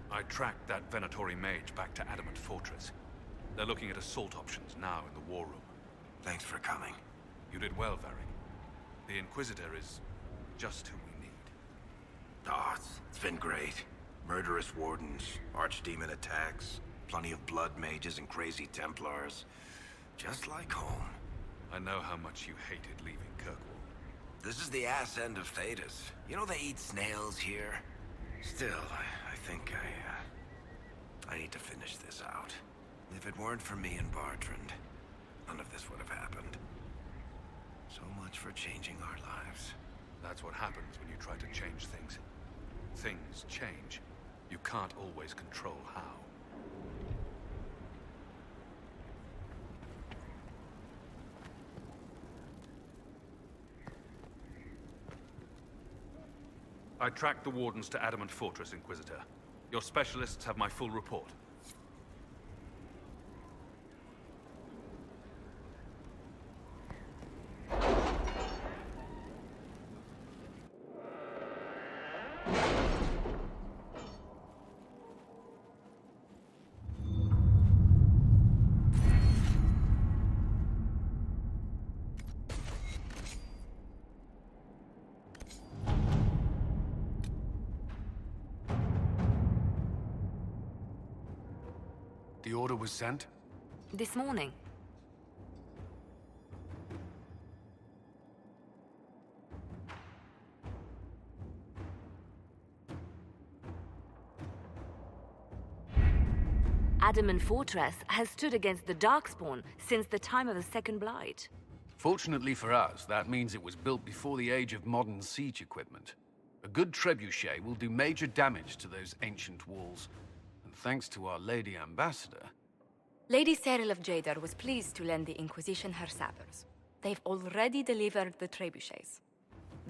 I tracked that Venatori mage back to Adamant Fortress. They're looking at assault options now in the war room. Thanks for coming. You did well, Varric. The Inquisitor is just who we need. Oh, it's been great. Murderous wardens, archdemon attacks, plenty of blood mages and crazy Templars. Just like home. I know how much you hated leaving Kirkwall. This is the ass end of Thedas. You know they eat snails here? Still, I think I need to finish this out. If it weren't for me and Bartrand, none of this would have happened. So much for changing our lives. That's what happens when you try to change things. Things change. You can't always control how. I tracked the Wardens to Adamant Fortress, Inquisitor. Your specialists have my full report. The order was sent? This morning. Adamant Fortress has stood against the Darkspawn since the time of the Second Blight. Fortunately for us, that means it was built before the age of modern siege equipment. A good trebuchet will do major damage to those ancient walls. And thanks to our Lady Ambassador... Lady Cyril of Jadar was pleased to lend the Inquisition her sabers. They've already delivered the trebuchets.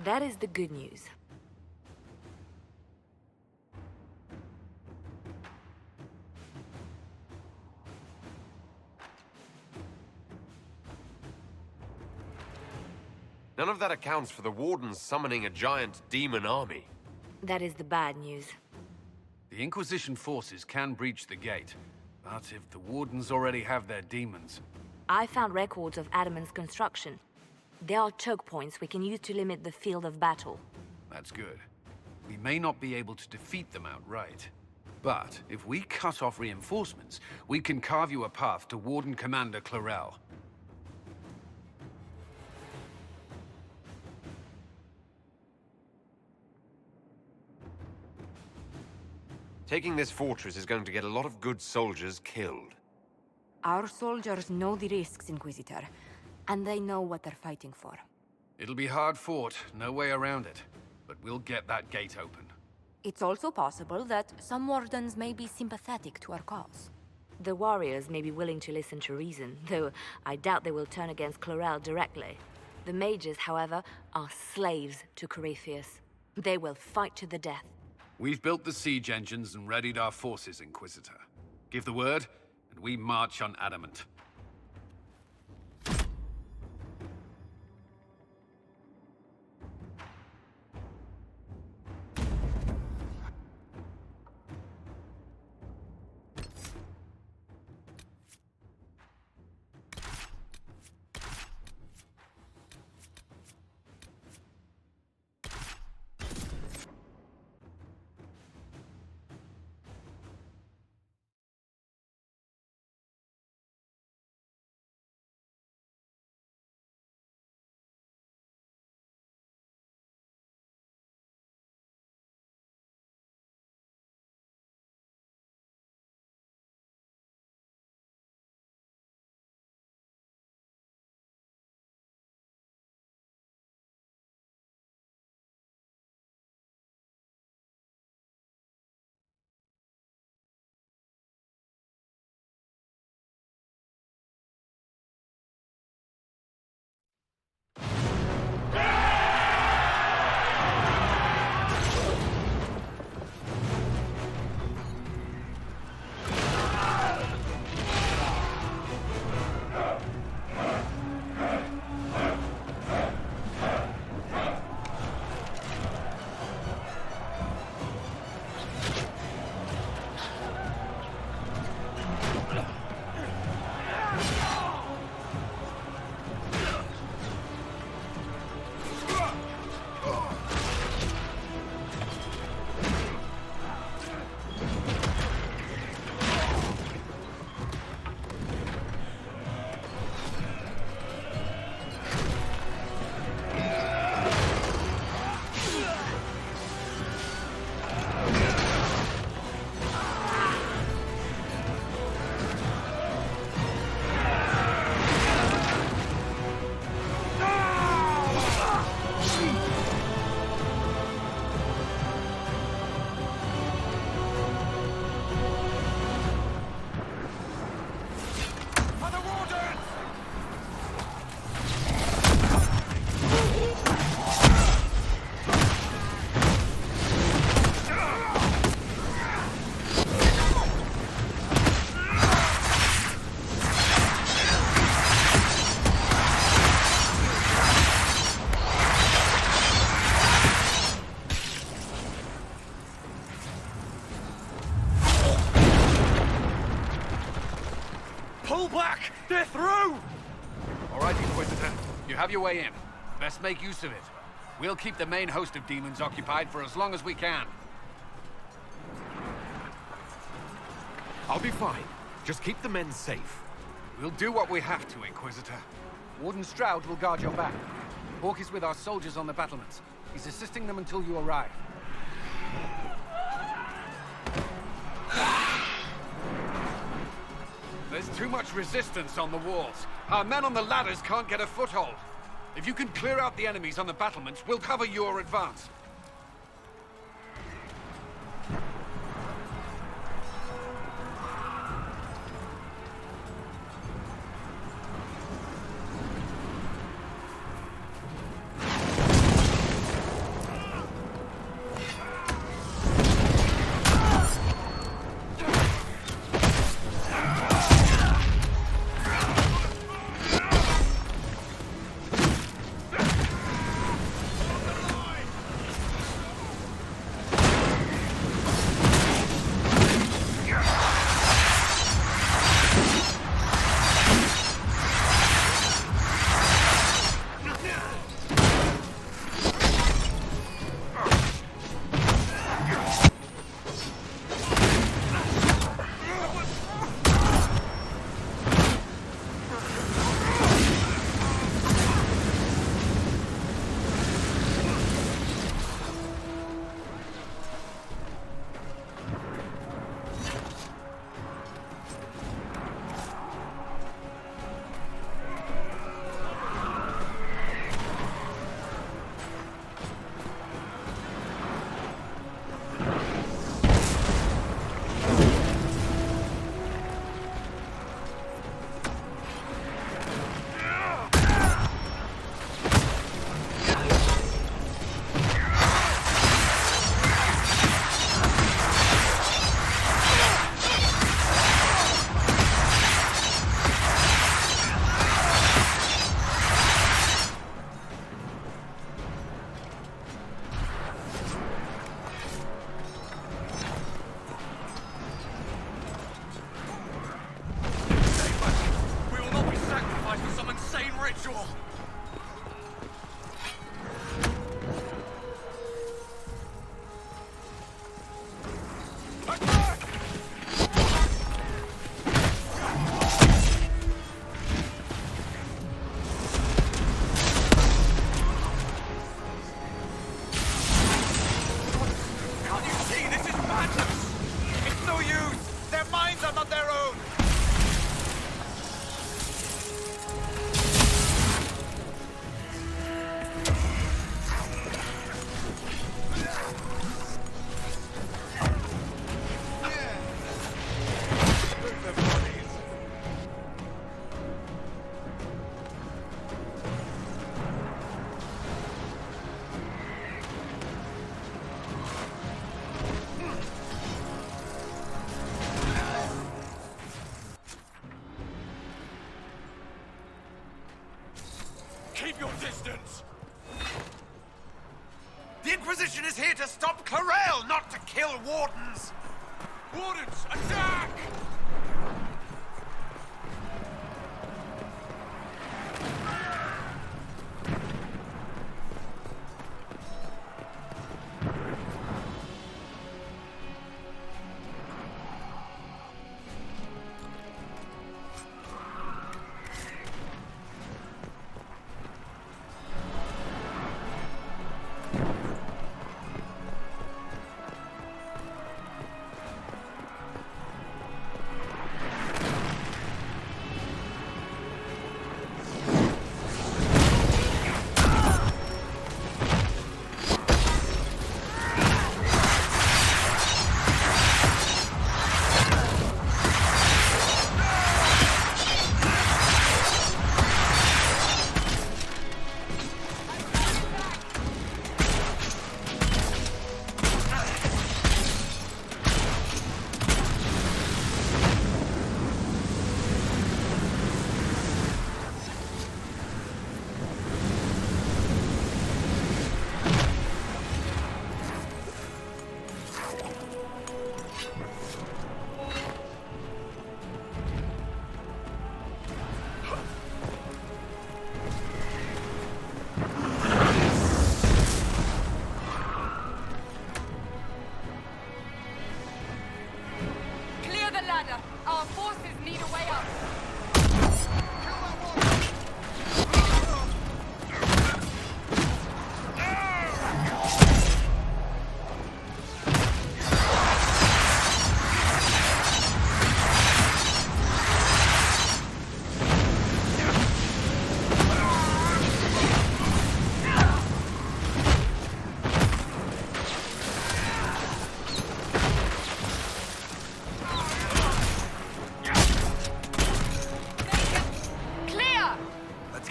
That is the good news. None of that accounts for the Wardens summoning a giant demon army. That is the bad news. The Inquisition forces can breach the gate, but if the Wardens already have their demons... I found records of Adamant's construction. There are choke points we can use to limit the field of battle. That's good. We may not be able to defeat them outright. But if we cut off reinforcements, we can carve you a path to Warden Commander Clarel. Taking this fortress is going to get a lot of good soldiers killed. Our soldiers know the risks, Inquisitor, and they know what they're fighting for. It'll be hard fought, no way around it. But we'll get that gate open. It's also possible that some Wardens may be sympathetic to our cause. The warriors may be willing to listen to reason, though I doubt they will turn against Clarel directly. The mages, however, are slaves to Corypheus. They will fight to the death. We've built the siege engines and readied our forces, Inquisitor. Give the word, and we march on Adamant. Inquisitor. You have your way in. Best make use of it. We'll keep the main host of demons occupied for as long as we can. I'll be fine. Just keep the men safe. We'll do what we have to, Inquisitor. Warden Stroud will guard your back. Hawk is with our soldiers on the battlements. He's assisting them until you arrive. There's too much resistance on the walls. Our men on the ladders can't get a foothold. If you can clear out the enemies on the battlements, we'll cover your advance. Keep your distance! The Inquisition is here to stop Clarel, not to kill Wardens! Wardens, attack!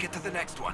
get to the next one.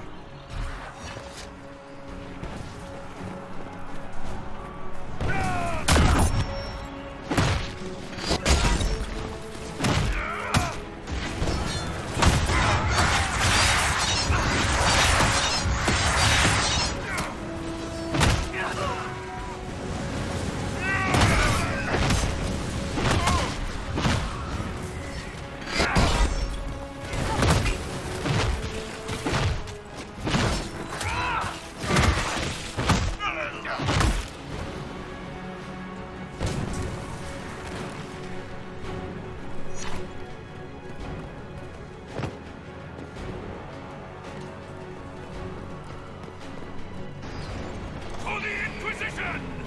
For the Inquisition!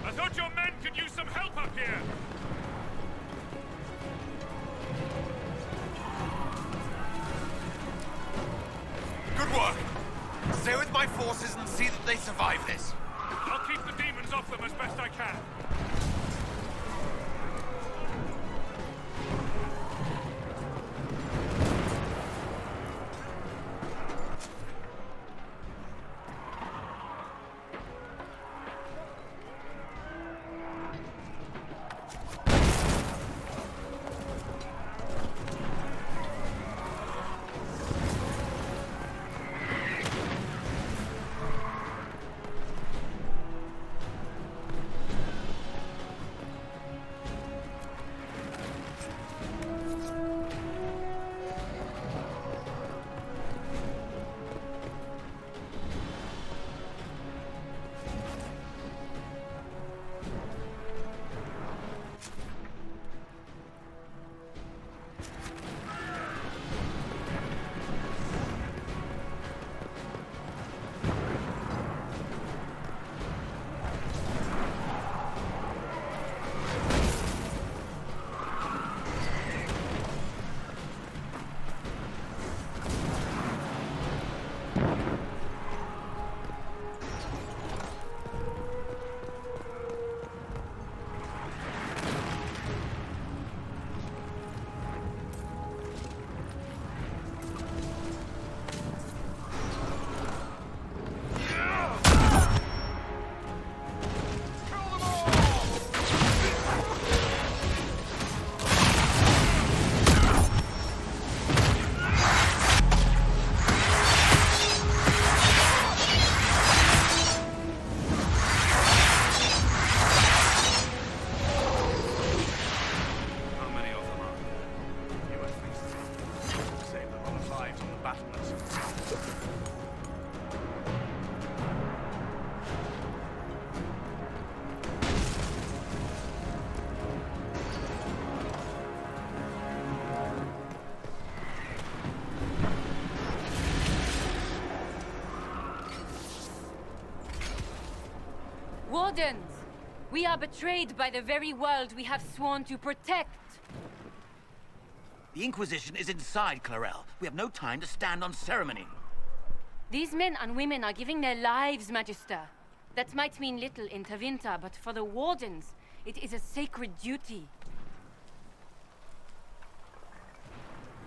I thought your men could use some help up here! Good work. Stay with my forces and see that they survive this. I'll keep the demons off them as best I can. Wardens! We are betrayed by the very world we have sworn to protect. The Inquisition is inside, Clarel. We have no time to stand on ceremony. These men and women are giving their lives, Magister. That might mean little in Tevinter, but for the Wardens, it is a sacred duty.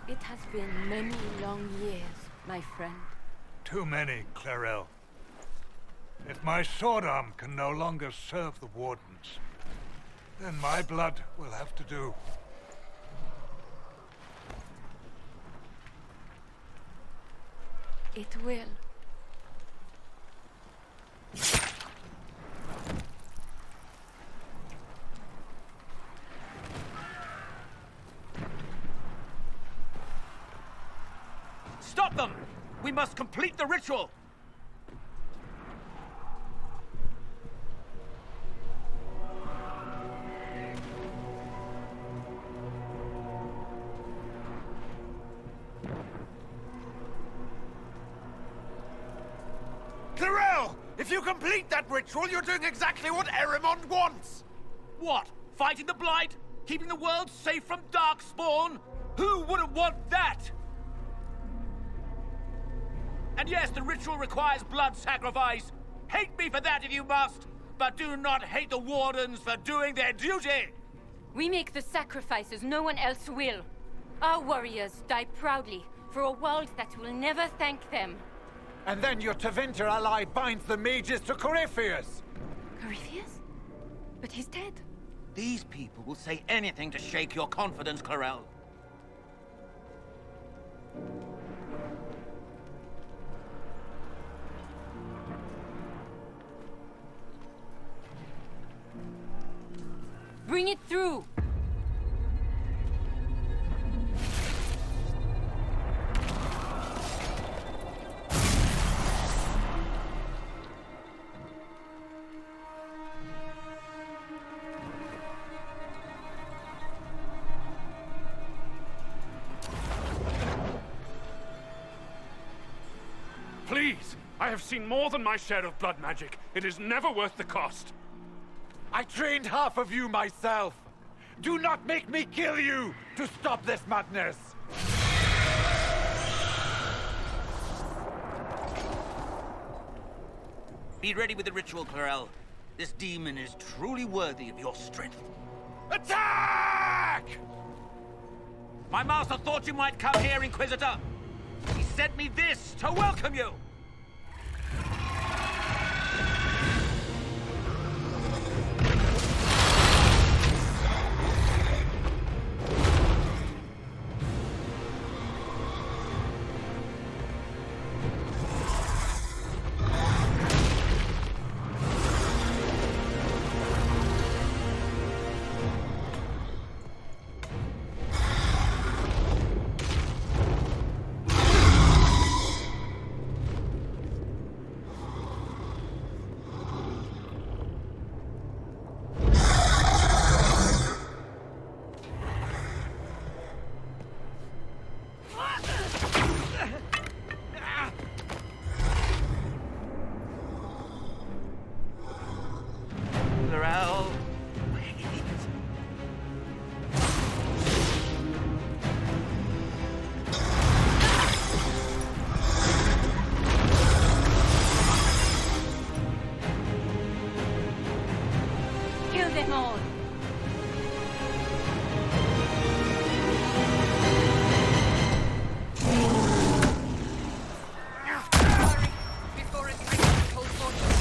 It has been many long years, my friend. Too many, Clarel. If my sword arm can no longer serve the Wardens, then my blood will have to do. It will. Stop them! We must complete the ritual! Clarel! If you complete that ritual, you're doing exactly what Erimond wants! What? Fighting the Blight? Keeping the world safe from Darkspawn? Who wouldn't want that? And yes, the ritual requires blood sacrifice. Hate me for that if you must, but do not hate the Wardens for doing their duty! We make the sacrifices no one else will. Our warriors die proudly for a world that will never thank them. And then your Tevinter ally binds the mages to Corypheus! Corypheus? But he's dead. These people will say anything to shake your confidence, Clarel. Bring it through! Please! I have seen more than my share of blood magic. It is never worth the cost. I trained half of you myself! Do not make me kill you to stop this madness! Be ready with the ritual, Clarel. This demon is truly worthy of your strength. Attack! My master thought you might come here, Inquisitor. He sent me this to welcome you. Clarel, wait. Kill them all! Before it becomes cold fortune.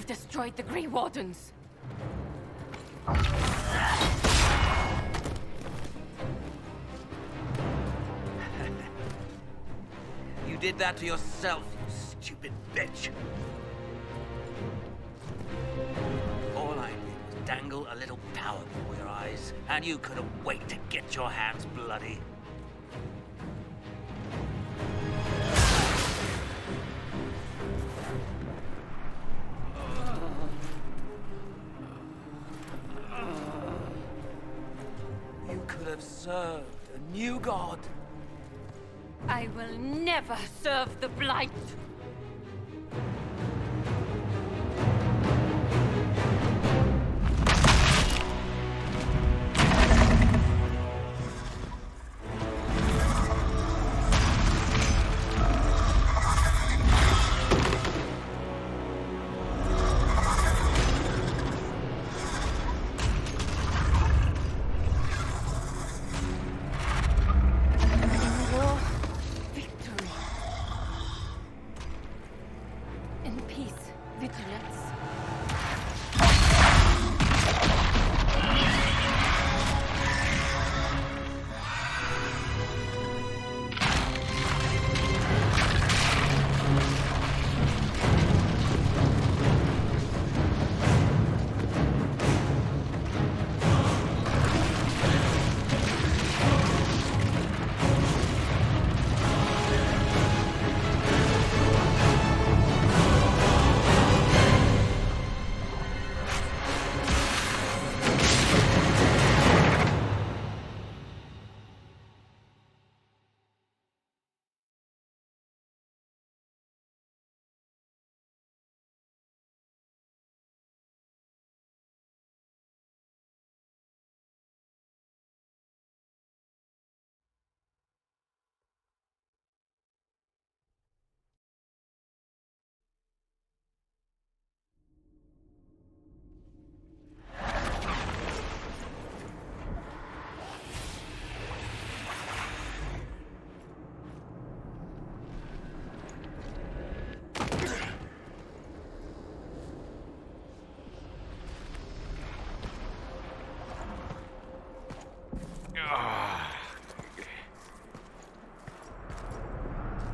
destroyed the Grey Wardens. You did that to yourself, you stupid bitch. All I did was dangle a little power before your eyes, and you couldn't wait to get your hands bloody. You could have served a new god. I will never serve the Blight.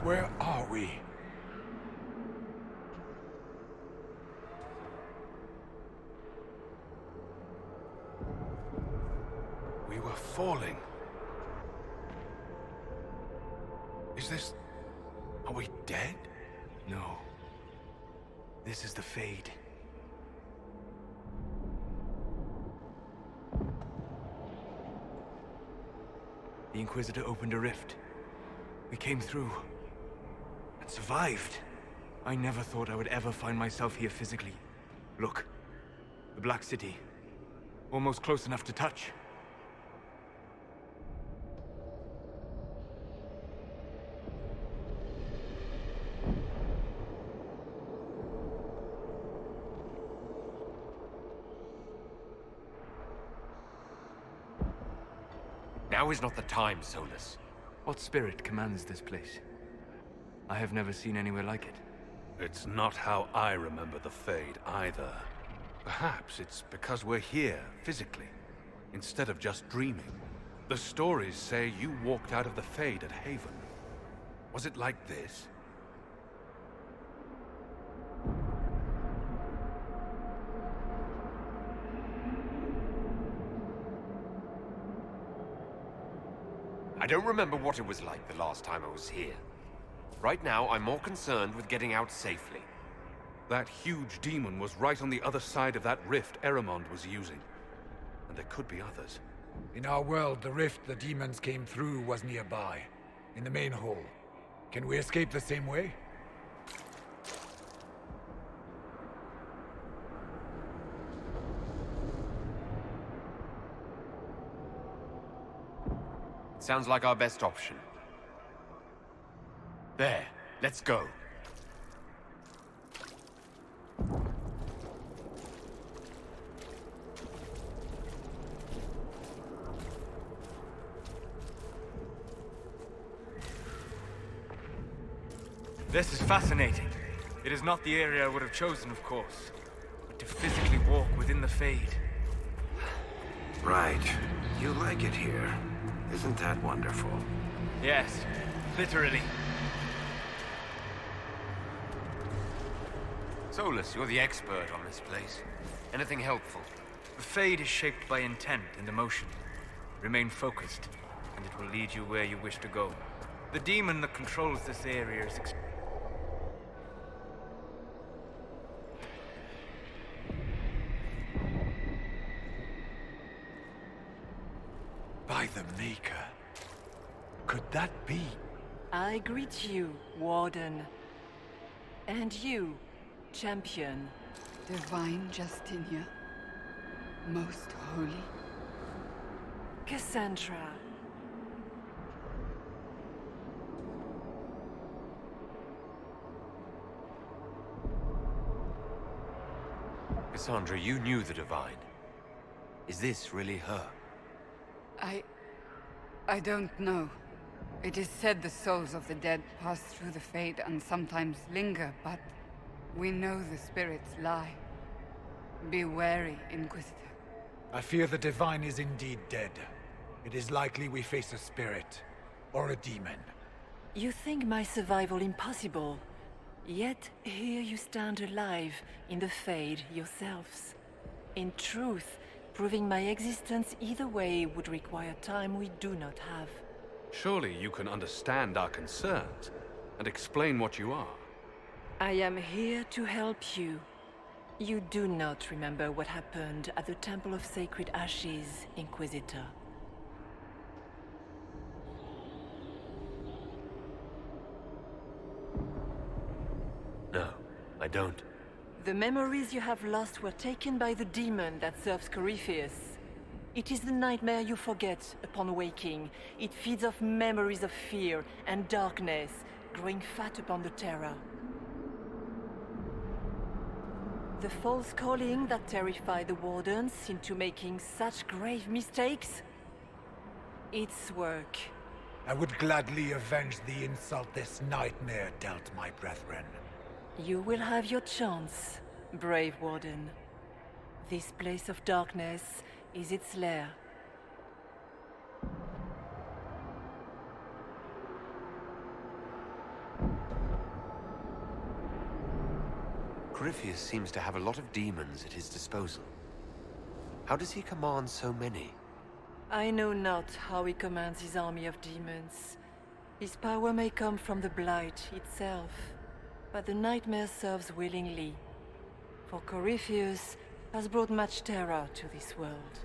Where are we? We were falling. Is this... Are we dead? No. This is the Fade. The Inquisitor opened a rift. We came through. And survived. I never thought I would ever find myself here physically. Look. The Black City. Almost close enough to touch. Now is not the time, Solus. What spirit commands this place? I have never seen anywhere like it. It's not how I remember the Fade, either. Perhaps it's because we're here, physically, instead of just dreaming. The stories say you walked out of the Fade at Haven. Was it like this? I don't remember what it was like the last time I was here. Right now, I'm more concerned with getting out safely. That huge demon was right on the other side of that rift Eramond was using. And there could be others. In our world, the rift the demons came through was nearby, in the main hall. Can we escape the same way? Sounds like our best option. There, let's go. This is fascinating. It is not the area I would have chosen, of course. but to physically walk within the Fade. Right. You like it here. Isn't that wonderful? Yes, literally. Solus, you're the expert on this place. Anything helpful? The Fade is shaped by intent and emotion. Remain focused, and it will lead you where you wish to go. The demon that controls this area is By the Maker. Could that be? I greet you, Warden. And you, Champion. Divine Justinia. Most holy. Cassandra. Cassandra, you knew the Divine. Is this really her? I don't know. It is said the souls of the dead pass through the Fade and sometimes linger, but we know the spirits lie. Be wary, Inquisitor. I fear the Divine is indeed dead. It is likely we face a spirit, or a demon. You think my survival impossible, yet here you stand alive in the Fade yourselves. In truth, proving my existence either way would require time we do not have. Surely you can understand our concerns and explain what you are. I am here to help you. You do not remember what happened at the Temple of Sacred Ashes, Inquisitor. No, I don't. The memories you have lost were taken by the demon that serves Corypheus. It is the nightmare you forget upon waking. It feeds off memories of fear and darkness, growing fat upon the terror. The false calling that terrified the Wardens into making such grave mistakes? Its work. I would gladly avenge the insult this nightmare dealt my brethren. You will have your chance, brave Warden. This place of darkness is its lair. Corypheus seems to have a lot of demons at his disposal. How does he command so many? I know not how he commands his army of demons. His power may come from the Blight itself, but the nightmare serves willingly. For Corypheus has brought much terror to this world.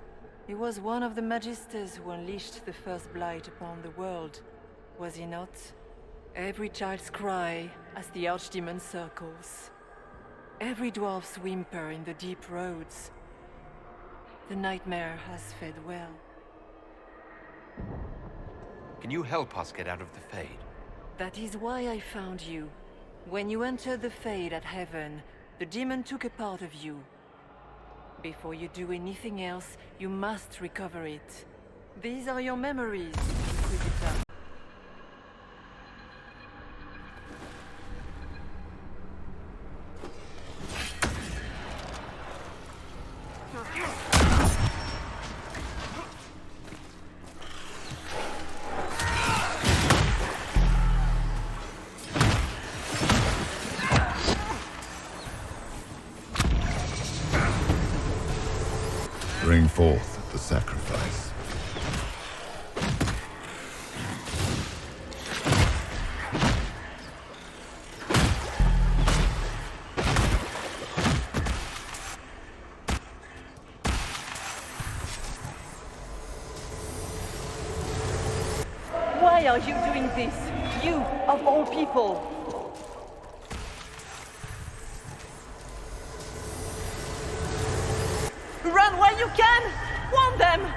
He was one of the Magisters who unleashed the first Blight upon the world, was he not? Every child's cry as the Archdemon circles. Every dwarf's whimper in the deep roads. The nightmare has fed well. Can you help us get out of the Fade? That is why I found you. When you entered the Fade at Heaven, the demon took a part of you. Before you do anything else, you must recover it. These are your memories, Inquisitor. Bring forth the sacrifice. Why are you doing this? You, of all people! Run while you can! Warn them!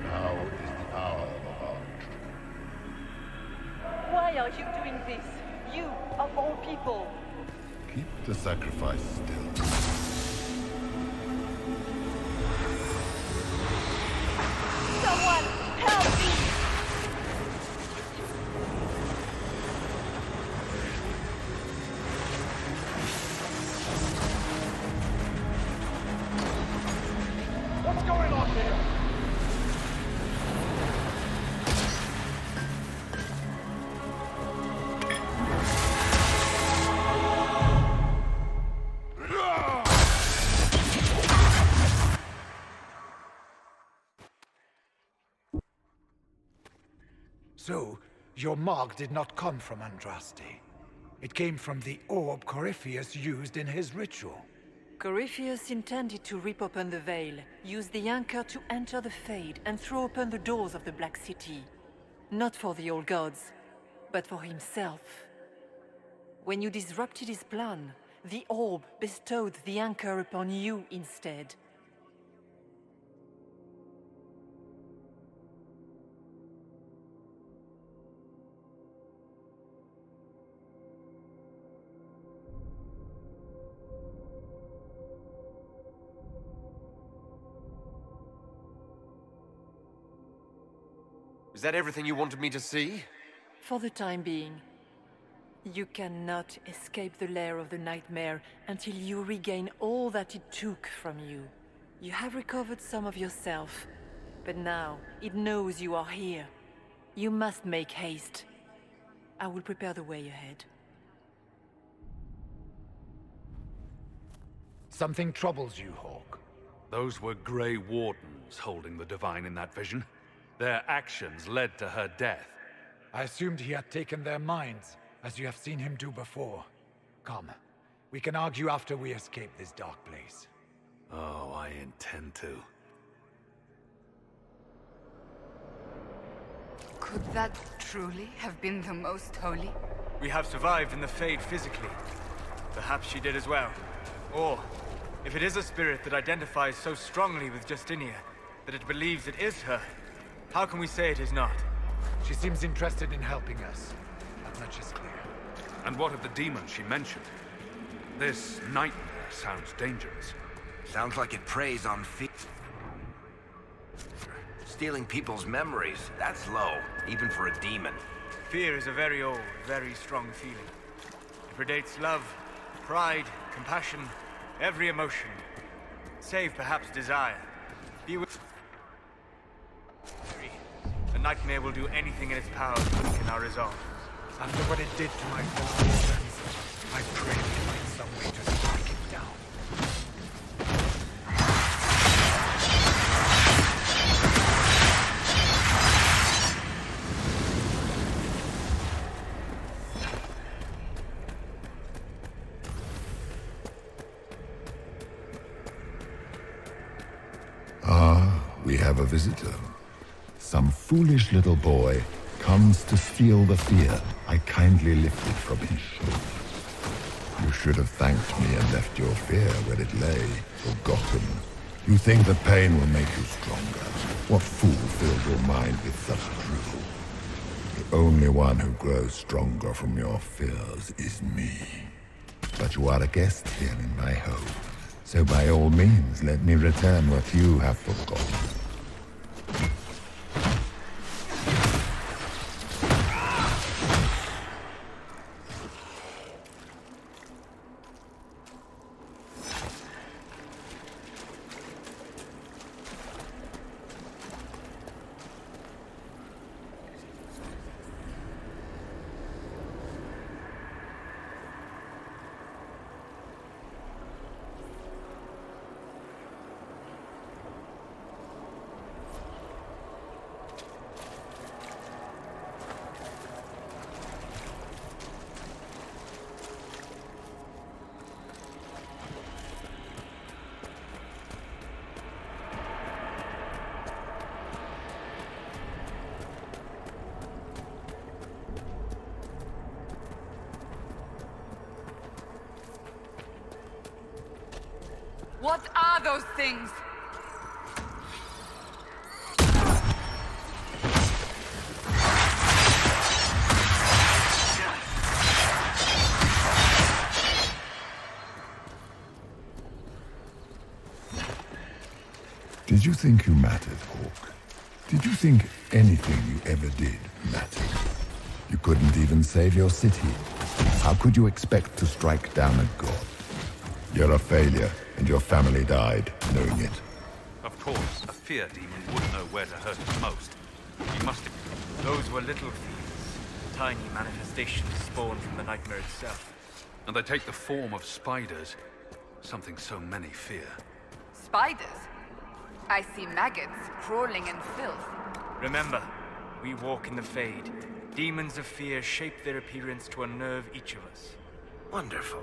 Now is the hour of our truth. are you doing this? You, of all people. Keep the sacrifice still. Someone, help me! What's going on here? So, your mark did not come from Andraste. It came from the orb Corypheus used in his ritual. Corypheus intended to rip open the veil, use the anchor to enter the Fade, and throw open the doors of the Black City. Not for the old gods, but for himself. When you disrupted his plan, the orb bestowed the anchor upon you instead. Is that everything you wanted me to see? For the time being. You cannot escape the lair of the nightmare until you regain all that it took from you. You have recovered some of yourself, but now it knows you are here. You must make haste. I will prepare the way ahead. Something troubles you, Hawk. Those were Grey Wardens holding the Divine in that vision. Their actions led to her death. I assumed he had taken their minds, as you have seen him do before. Come, we can argue after we escape this dark place. Oh, I intend to. Could that truly have been the most holy? We have survived in the Fade physically. Perhaps she did as well. Or, if it is a spirit that identifies so strongly with Justinia, that it believes it is her, how can we say it is not? She seems interested in helping us. That much is clear. And what of the demon she mentioned? This nightmare sounds dangerous. Sounds like it preys on fear. Stealing people's memories, that's low, even for a demon. Fear is a very old, very strong feeling. It predates love, pride, compassion, every emotion. Save perhaps desire. Be with... The nightmare will do anything in its power to weaken our resolve. After what it did to my fellow friends, I pray we find some way to strike it down. Ah, we have a visitor. Some foolish little boy comes to steal the fear I kindly lifted from his shoulder. You should have thanked me and left your fear where it lay, forgotten. You think that pain will make you stronger. What fool filled your mind with such drivel? The only one who grows stronger from your fears is me. But you are a guest here in my home, so by all means let me return what you have forgotten. What are those things? you think you mattered, Hawk? Did you think anything you ever did mattered? You couldn't even save your city. How could you expect to strike down a god? You're a failure, and your family died knowing it. Of course, a fear demon would know where to hurt us most. He must have... Those were little thieves. Tiny manifestations spawned from the nightmare itself. And they take the form of spiders. Something so many fear. Spiders? I see maggots crawling in filth. Remember, we walk in the Fade. Demons of fear shape their appearance to unnerve each of us. Wonderful.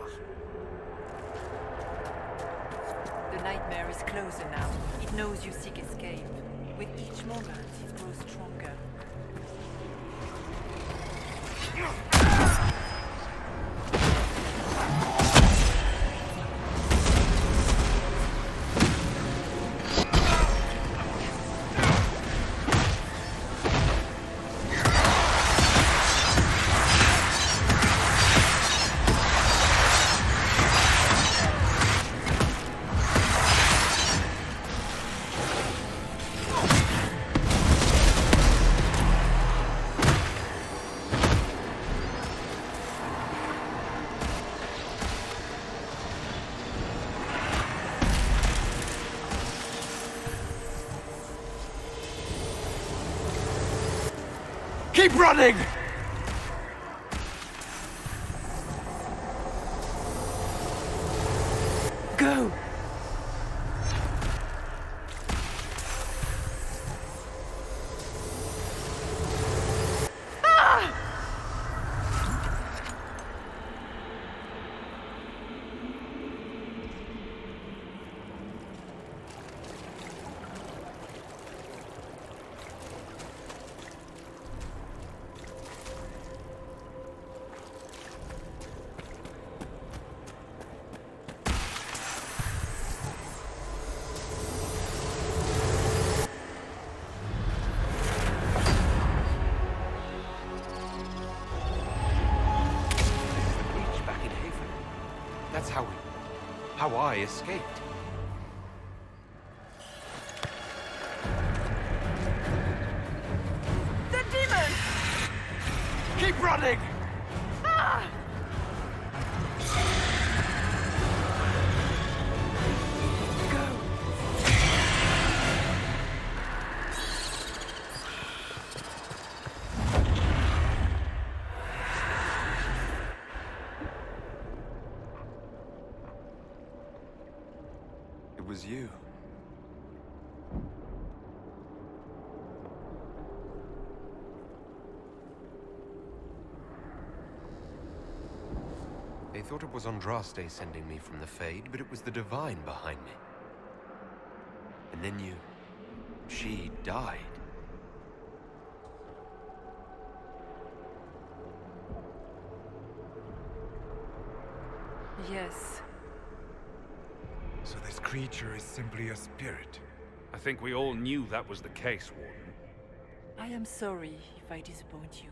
The nightmare is closer now. It knows you seek escape. With each moment, it grows stronger. Keep running! Go! That's how I escaped. The demon! Keep running! Ah! It was you. They thought it was Andraste sending me from the Fade, but it was the Divine behind me. And then she died. Yes. So this creature is simply a spirit? I think we all knew that was the case, Warden. I am sorry if I disappoint you.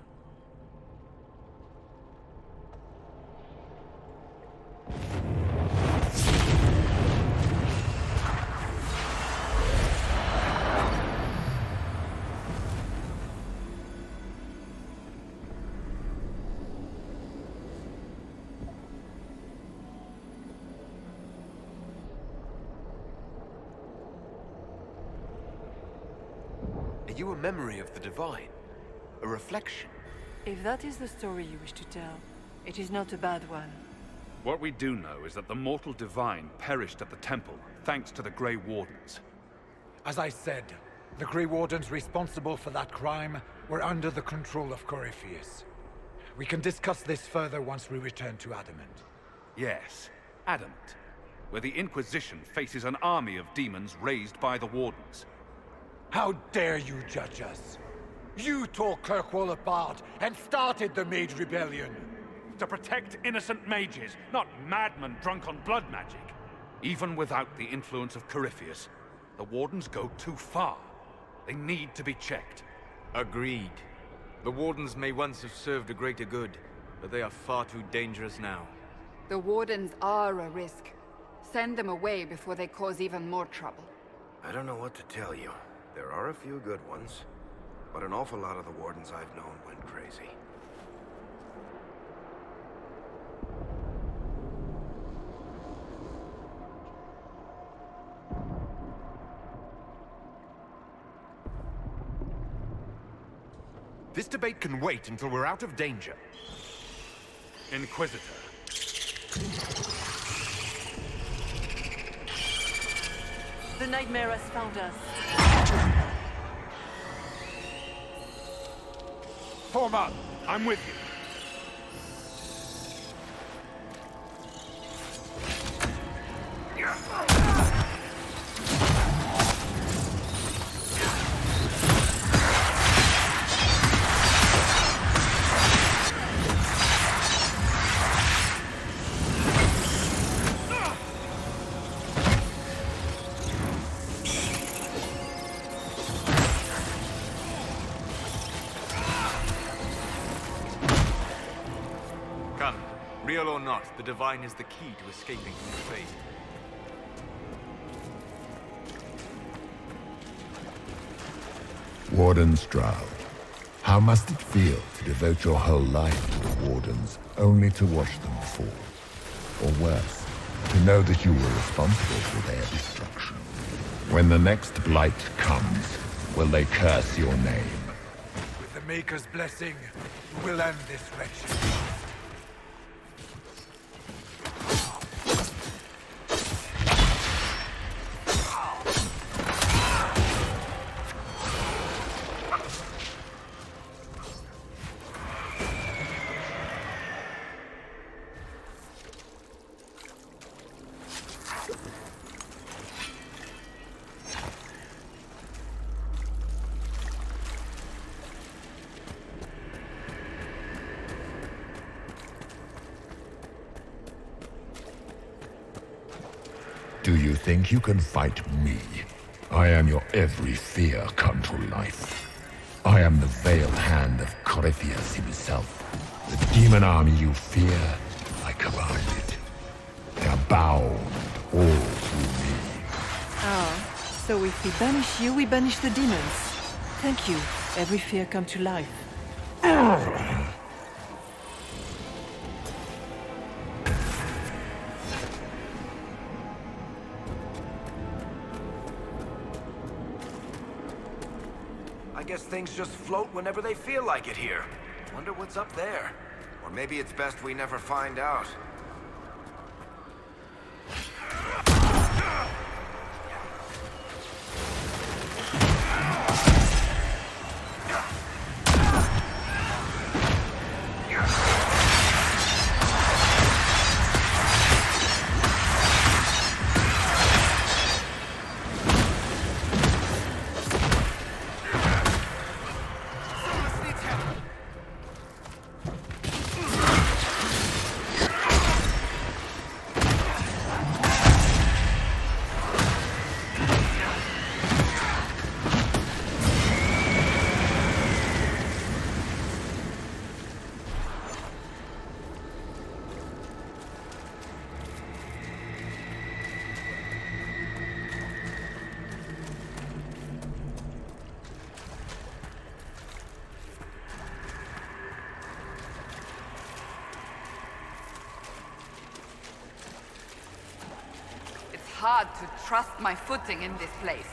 Are you a memory of the Divine? A reflection? If that is the story you wish to tell, it is not a bad one. What we do know is that the mortal Divine perished at the temple, thanks to the Grey Wardens. As I said, the Grey Wardens responsible for that crime were under the control of Corypheus. We can discuss this further once we return to Adamant. Yes, Adamant, where the Inquisition faces an army of demons raised by the Wardens. How dare you judge us? You tore Kirkwall apart and started the Mage Rebellion. To protect innocent mages, not madmen drunk on blood magic. Even without the influence of Corypheus, the Wardens go too far. They need to be checked. Agreed. The Wardens may once have served a greater good, but they are far too dangerous now. The Wardens are a risk. Send them away before they cause even more trouble. I don't know what to tell you. There are a few good ones, but an awful lot of the wardens I've known went crazy. This debate can wait until we're out of danger. Inquisitor. The nightmare has found us. Form up. I'm with you. Real or not, the Divine is the key to escaping from the Fate. Warden Stroud, how must it feel to devote your whole life to the Wardens, only to watch them fall? Or worse, to know that you were responsible for their destruction. When the next blight comes, will they curse your name? With the Maker's blessing, we'll end this wretched. Do you think you can fight me? I am your every fear come to life. I am the veiled hand of Corypheus himself. The demon army you fear, I command it. They are bound all through me. Ah, so if we banish you, we banish the demons. Thank you. Every fear come to life. I guess things just float whenever they feel like it here. Wonder what's up there. Or maybe it's best we never find out. Hard to trust my footing in this place.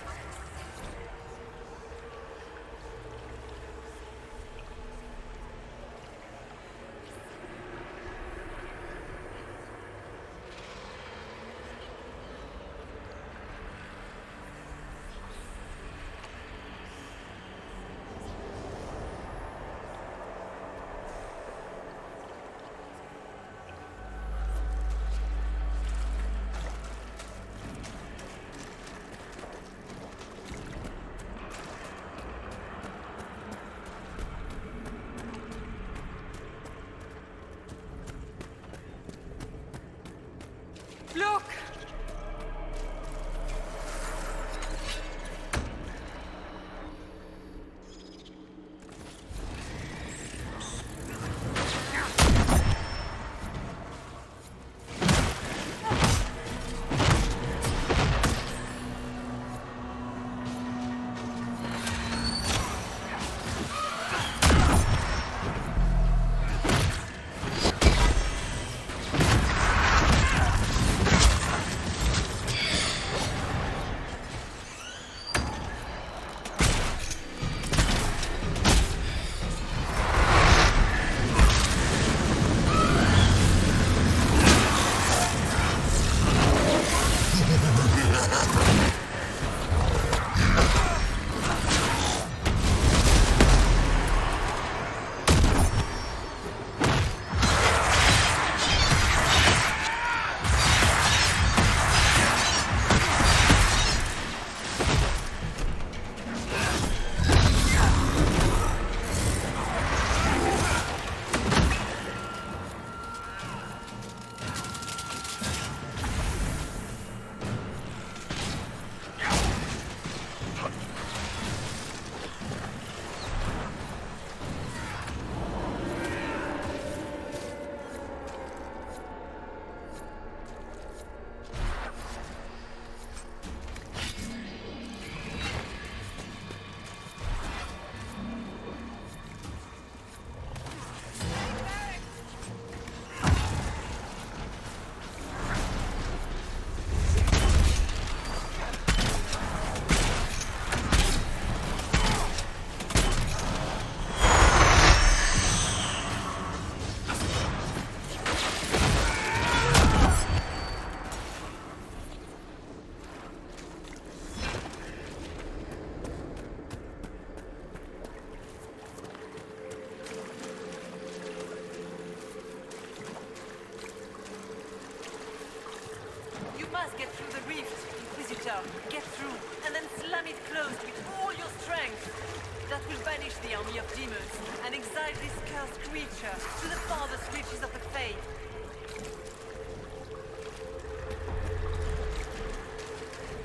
exile this cursed creature to the farthest reaches of the Fade.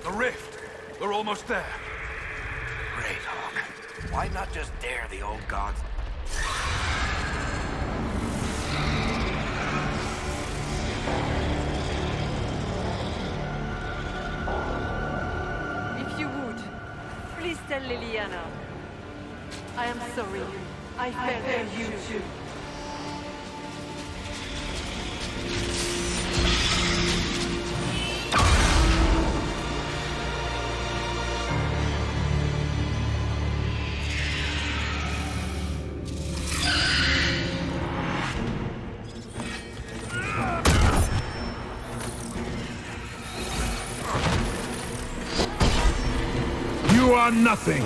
The rift! We're almost there. Great, Hawk. Why not just dare the old gods? If you would, please tell Liliana. I am sorry. I failed you too. You are nothing.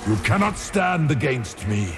You cannot stand against me.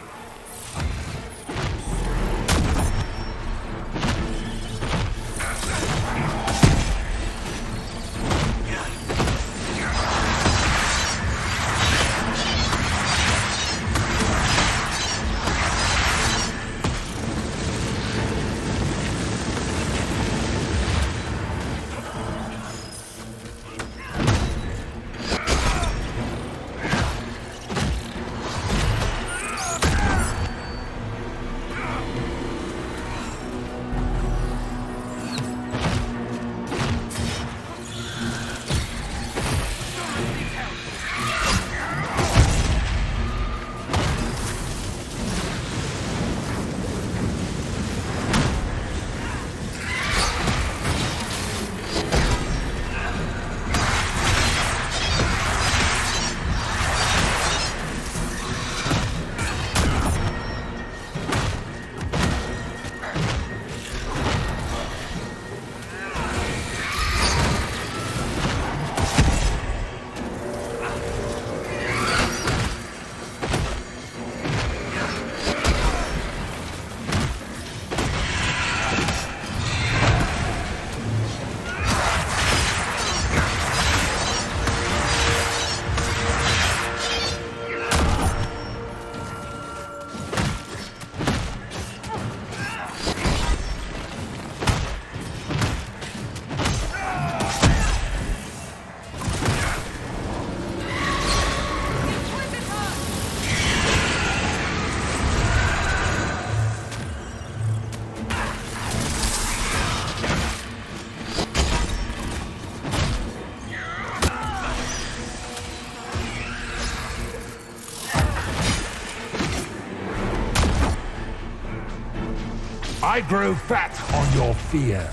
I grow fat on your fear.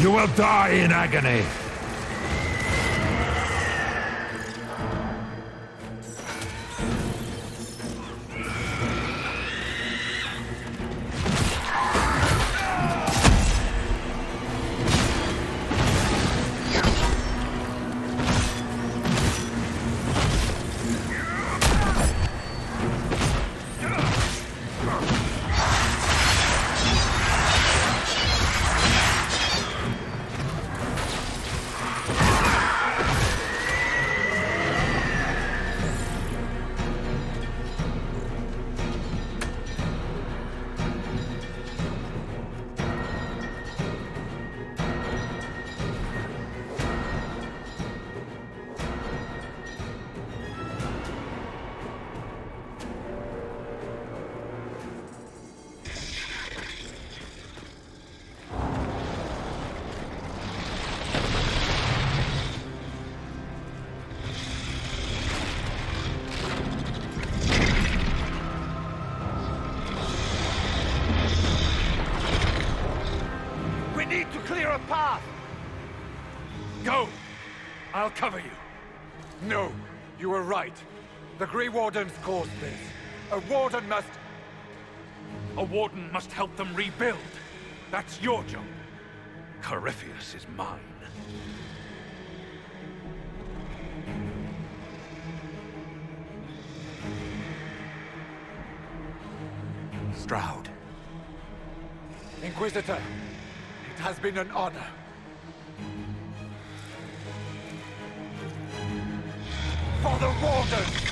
You will die in agony. path! Go! I'll cover you. No, you were right. The Grey Wardens caused this. A warden must... A warden must help them rebuild. That's your job. Corypheus is mine. Stroud. Inquisitor, it has been an honor. For the Wardens!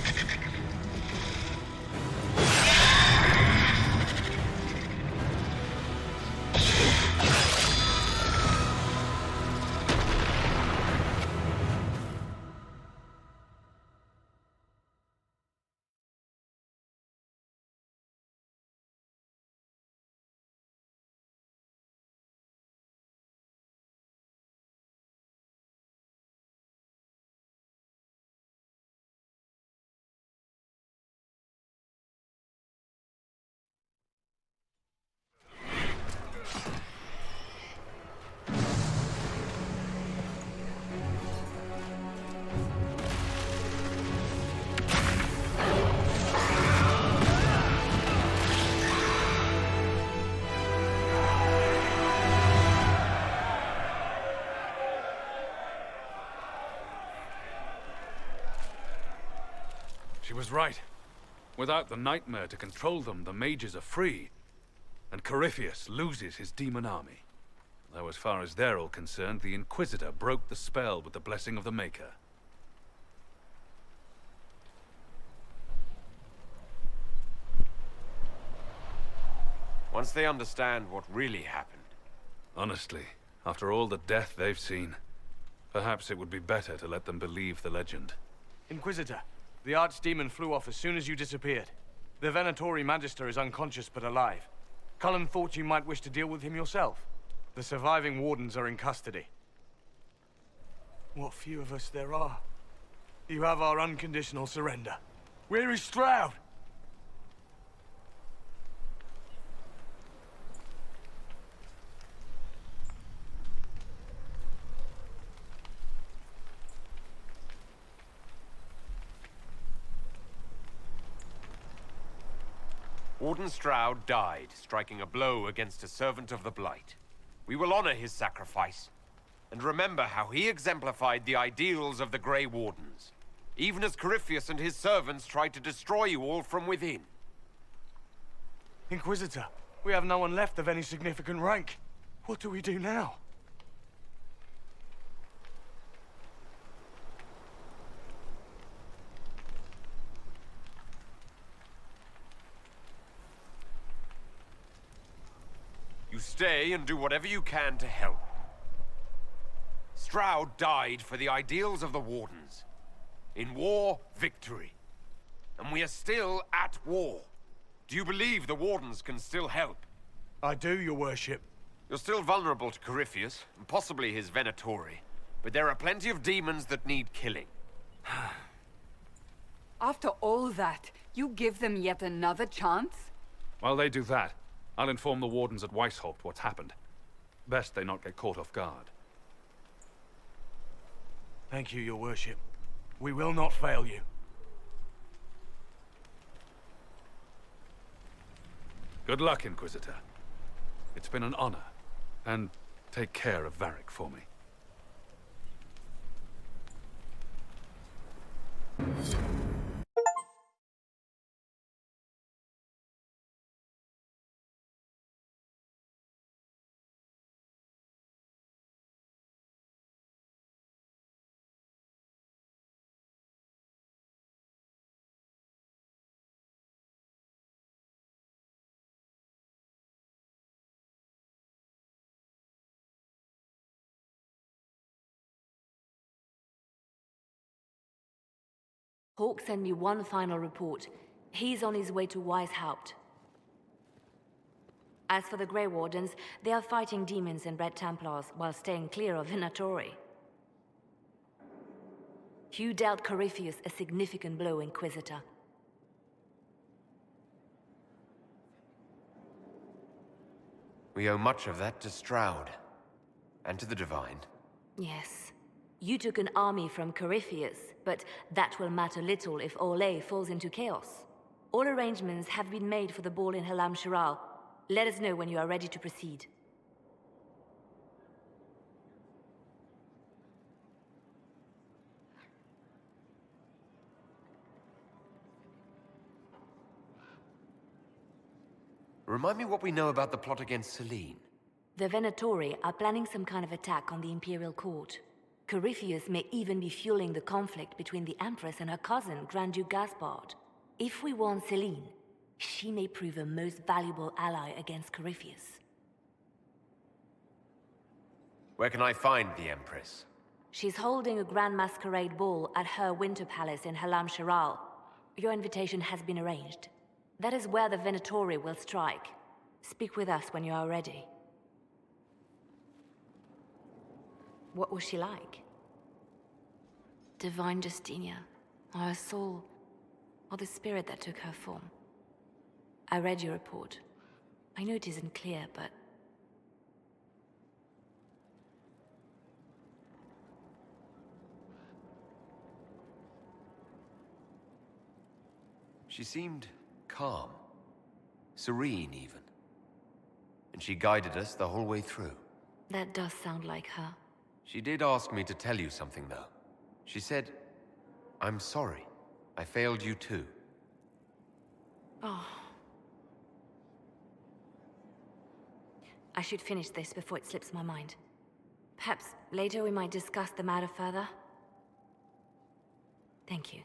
She was right. Without the nightmare to control them, the mages are free. And Corypheus loses his demon army. Though as far as they're all concerned, the Inquisitor broke the spell with the blessing of the Maker. Once they understand what really happened. Honestly, after all the death they've seen, perhaps it would be better to let them believe the legend. Inquisitor, the Archdemon flew off as soon as you disappeared. The Venatori Magister is unconscious but alive. Cullen thought you might wish to deal with him yourself. The surviving Wardens are in custody. What few of us there are. You have our unconditional surrender. Where is Stroud? Warden Stroud died, striking a blow against a servant of the Blight. We will honor his sacrifice, and remember how he exemplified the ideals of the Grey Wardens, even as Corypheus and his servants tried to destroy you all from within. Inquisitor, we have no one left of any significant rank. What do we do now? You stay and do whatever you can to help. Stroud died for the ideals of the Wardens. In war, victory. And we are still at war. Do you believe the Wardens can still help? I do, your worship. You're still vulnerable to Corypheus, and possibly his Venatori. But there are plenty of demons that need killing. After all that, you give them yet another chance? While they do that, I'll inform the Wardens at Weishaupt what's happened. Best they not get caught off guard. Thank you, your worship. We will not fail you. Good luck, Inquisitor. It's been an honor. And take care of Varric for me. Hawk sent me one final report. He's on his way to Weishaupt. As for the Grey Wardens, they are fighting demons and Red Templars while staying clear of Venatori. You dealt Corypheus a significant blow, Inquisitor. We owe much of that to Stroud. And to the Divine. Yes. You took an army from Corypheus, but that will matter little if Orlais falls into chaos. All arrangements have been made for the ball in Halam Shiral. Let us know when you are ready to proceed. Remind me what we know about the plot against Selene. The Venatori are planning some kind of attack on the Imperial Court. Corypheus may even be fueling the conflict between the Empress and her cousin, Grand Duke Gaspard. If we warn Selene, she may prove a most valuable ally against Corypheus. Where can I find the Empress? She's holding a grand masquerade ball at her winter palace in Halam Shiral. Your invitation has been arranged. That is where the Venatori will strike. Speak with us when you are ready. What was she like? Divine Justinia, or her soul, or the spirit that took her form. I read your report. I know it isn't clear, but... She seemed calm, serene even. And she guided us the whole way through. That does sound like her. She did ask me to tell you something, though. She said, "I'm sorry. I failed you too." Oh. I should finish this before it slips my mind. Perhaps later we might discuss the matter further. Thank you.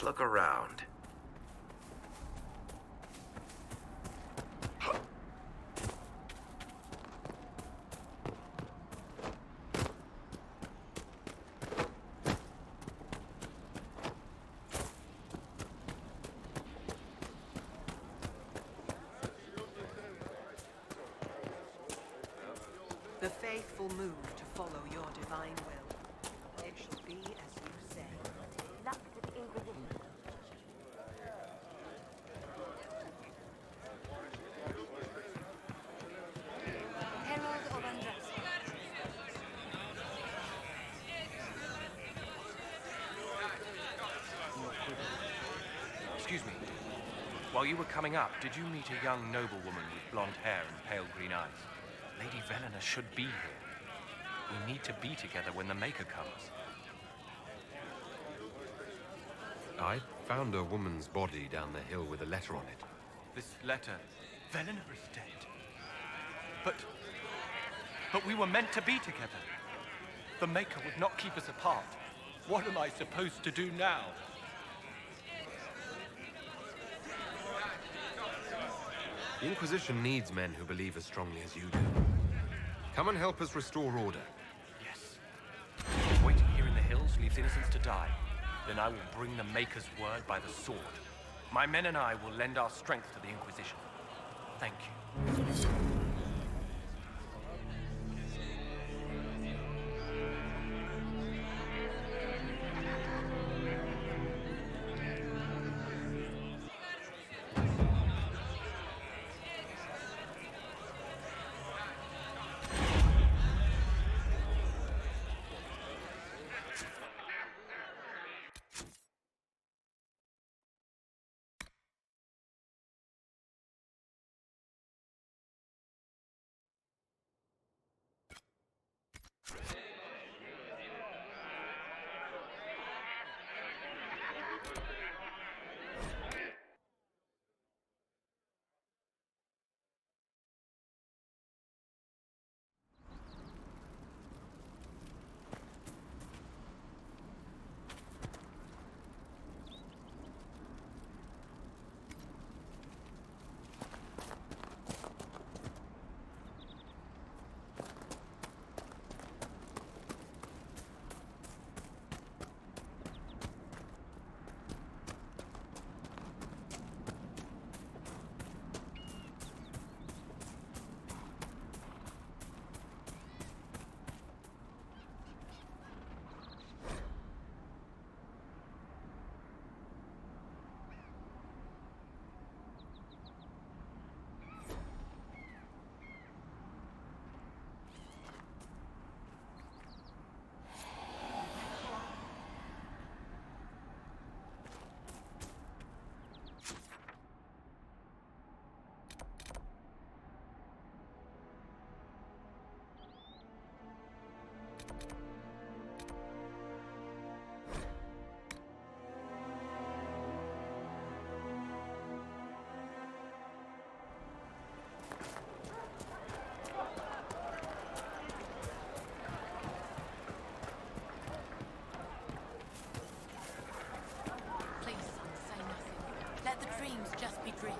look around. The faithful move to follow your divine will. It shall be as you say. Luck to the Inquisition. Herald of Undress. Excuse me. While you were coming up, did you meet a young noblewoman with blonde hair and pale green eyes? Lady Velena should be here. We need to be together when the Maker comes. I found a woman's body down the hill with a letter on it. This letter? Velena is dead. But we were meant to be together. The Maker would not keep us apart. What am I supposed to do now? The Inquisition needs men who believe as strongly as you do. Come and help us restore order. Yes. If waiting here in the hills leaves innocents to die, then I will bring the Maker's word by the sword. My men and I will lend our strength to the Inquisition. Thank you.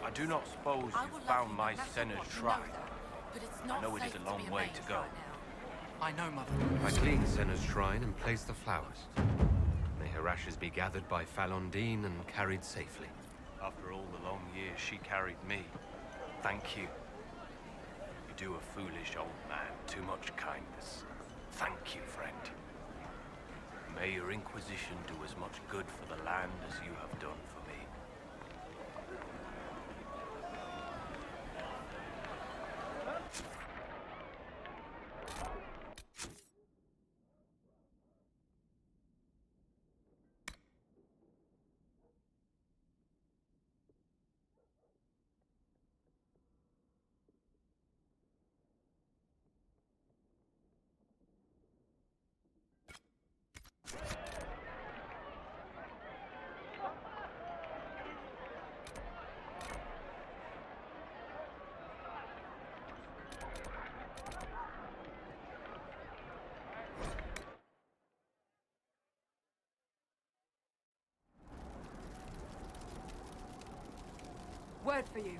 I do not suppose you found my Senna's shrine. I know it is a long way to go. I know, Mother. I clean Senna's shrine and place the flowers. May her ashes be gathered by Falondine and carried safely. After all the long years she carried me, thank you. You do a foolish old man too much kindness. Thank you, friend. May your Inquisition do as much good for the land as you have done for me. word for you.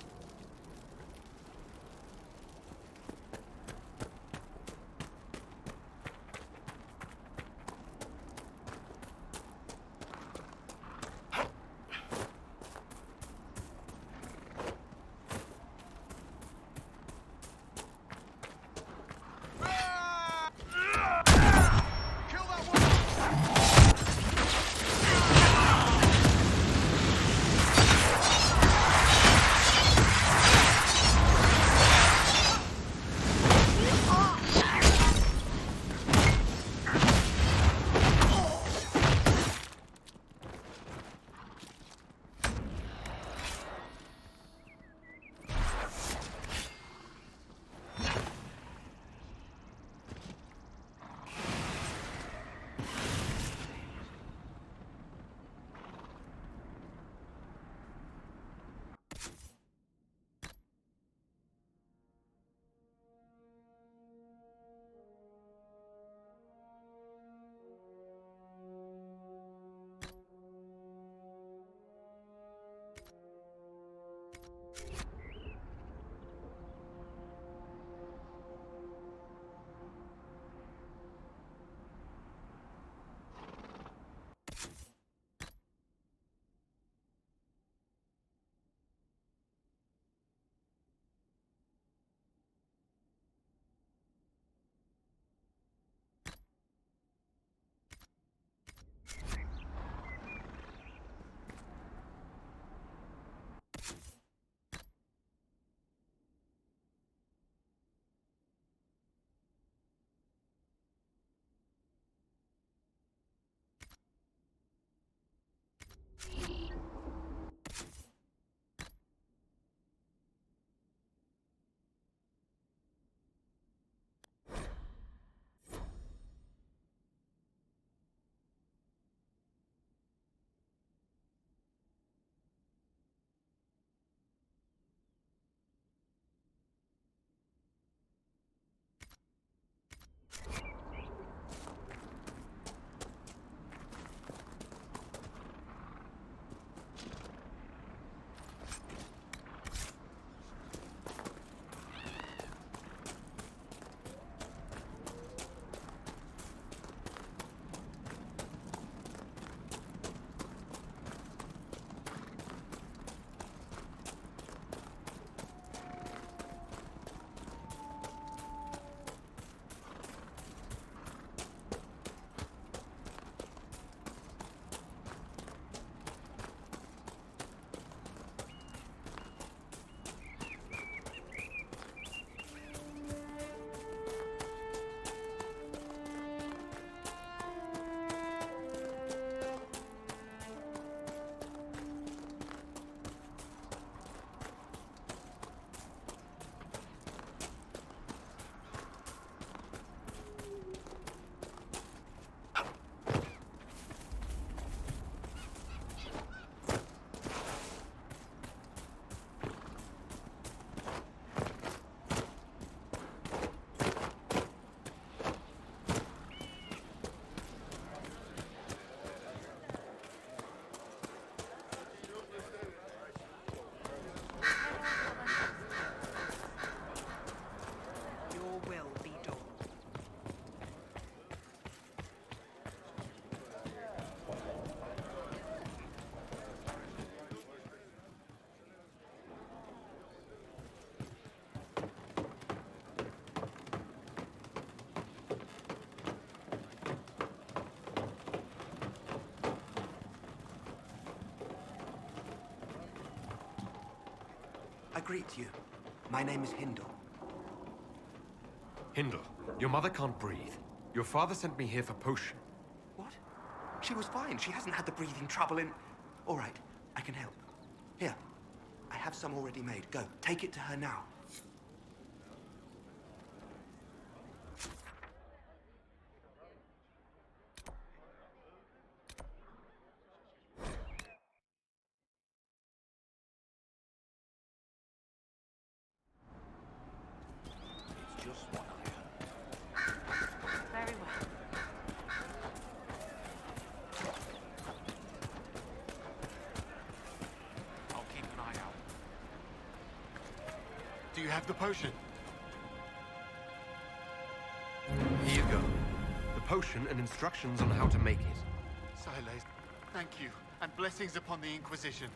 I greet you. My name is Hindle. Hindle, your mother can't breathe. Your father sent me here for potion. What? She was fine. She hasn't had the breathing trouble in... All right, I can help. Here, I have some already made. Go, take it to her now. Very well. I'll keep an eye out. Do you have the potion? Here you go. The potion and instructions on how to make it. Silas, thank you, and blessings upon the Inquisition.